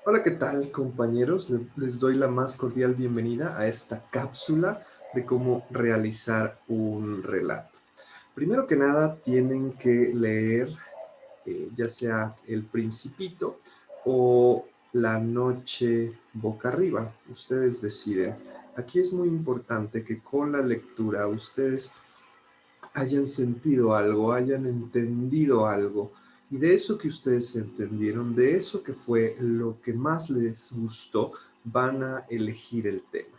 Hola, ¿qué tal, compañeros? Les doy la más cordial bienvenida a esta cápsula de cómo realizar un relato. Primero que nada, tienen que leer ya sea El Principito o La Noche Boca Arriba. Ustedes deciden. Aquí es muy importante que con la lectura ustedes hayan sentido algo, hayan entendido algo. Y de eso que ustedes entendieron, de eso que fue lo que más les gustó, van a elegir el tema.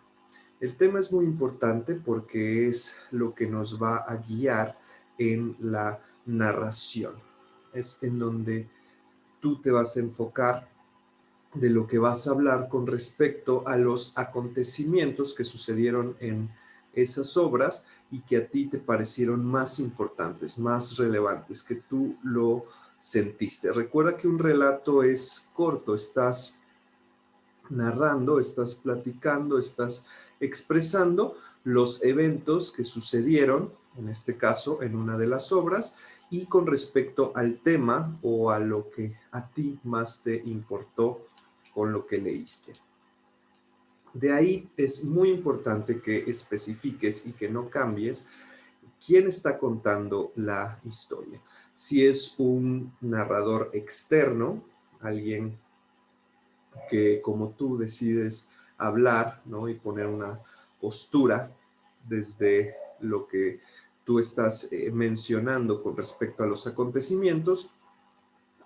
El tema es muy importante porque es lo que nos va a guiar en la narración. Es en donde tú te vas a enfocar de lo que vas a hablar con respecto a los acontecimientos que sucedieron en esas obras y que a ti te parecieron más importantes, más relevantes, que tú lo sentiste. Recuerda que un relato es corto, estás narrando, estás platicando, estás expresando los eventos que sucedieron, en este caso, en una de las obras, y con respecto al tema o a lo que a ti más te importó con lo que leíste. De ahí es muy importante que especifiques y que no cambies quién está contando la historia. Si es un narrador externo, alguien que como tú decides hablar, ¿no? Y poner una postura desde lo que tú estás mencionando con respecto a los acontecimientos,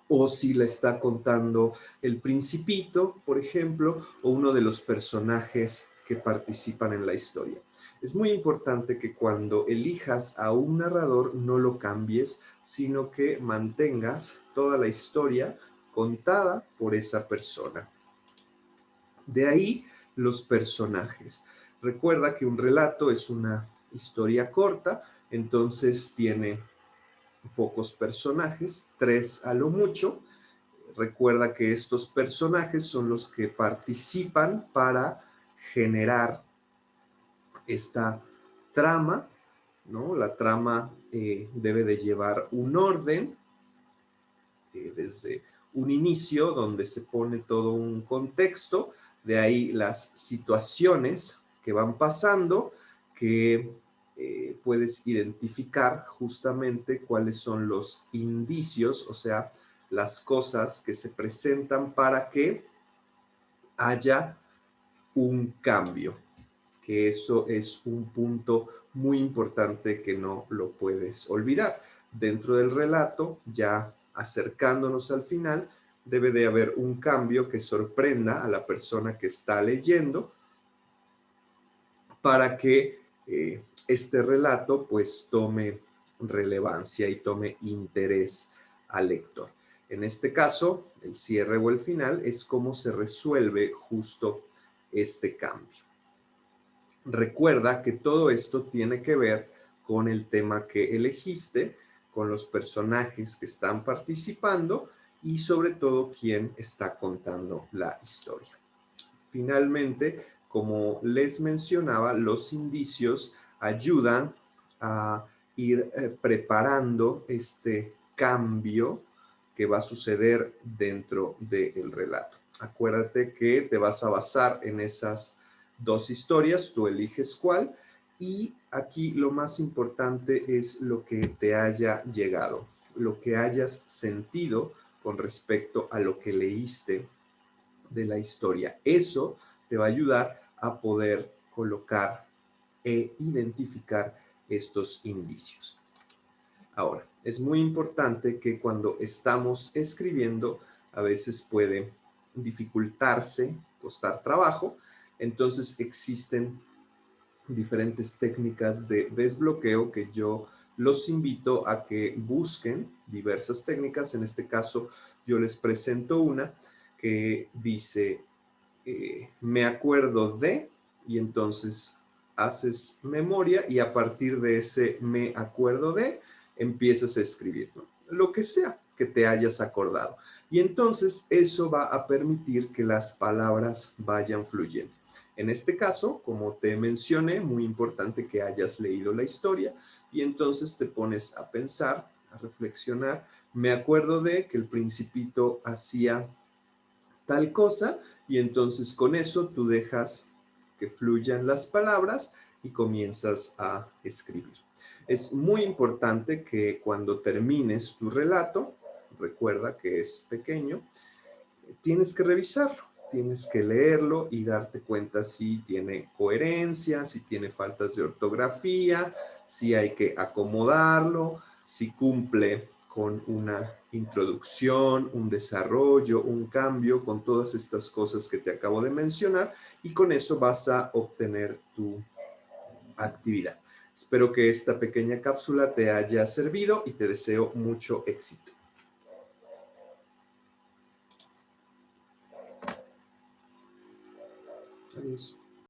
o si le está contando el Principito, por ejemplo, o uno de los personajes que participan en la historia. Es muy importante que cuando elijas a un narrador no lo cambies, sino que mantengas toda la historia contada por esa persona. De ahí los personajes. Recuerda que un relato es una historia corta, entonces tiene pocos personajes, tres a lo mucho. Recuerda que estos personajes son los que participan para generar esta trama, ¿no? La trama debe de llevar un orden desde un inicio donde se pone todo un contexto, de ahí las situaciones que van pasando, que puedes identificar justamente cuáles son los indicios, o sea, las cosas que se presentan para que haya un cambio, que eso es un punto muy importante que no lo puedes olvidar. Dentro del relato, ya acercándonos al final, debe de haber un cambio que sorprenda a la persona que está leyendo para que este relato pues tome relevancia y tome interés al lector. En este caso, el cierre o el final es cómo se resuelve justo este cambio. Recuerda que todo esto tiene que ver con el tema que elegiste, con los personajes que están participando y sobre todo quién está contando la historia. Finalmente, como les mencionaba, los indicios ayudan a ir preparando este cambio que va a suceder dentro del relato. Acuérdate que te vas a basar en esas dos historias, tú eliges cuál, y aquí lo más importante es lo que te haya llegado, lo que hayas sentido con respecto a lo que leíste de la historia. Eso te va a ayudar a poder colocar e identificar estos indicios. Ahora, es muy importante que cuando estamos escribiendo, a veces puede dificultarse, costar trabajo, entonces existen diferentes técnicas de desbloqueo que yo los invito a que busquen diversas técnicas. En este caso, yo les presento una que dice me acuerdo de, y entonces haces memoria y a partir de ese me acuerdo de, empiezas a escribir, ¿no? Lo que sea que te hayas acordado. Y entonces eso va a permitir que las palabras vayan fluyendo. En este caso, como te mencioné, muy importante que hayas leído la historia y entonces te pones a pensar, a reflexionar. Me acuerdo de que el principito hacía tal cosa, y entonces con eso tú dejas que fluyan las palabras y comienzas a escribir. Es muy importante que cuando termines tu relato, recuerda que es pequeño, tienes que revisarlo, tienes que leerlo y darte cuenta si tiene coherencia, si tiene faltas de ortografía, si hay que acomodarlo, si cumple con una introducción, un desarrollo, un cambio, con todas estas cosas que te acabo de mencionar, y con eso vas a obtener tu actividad. Espero que esta pequeña cápsula te haya servido y te deseo mucho éxito. Adiós.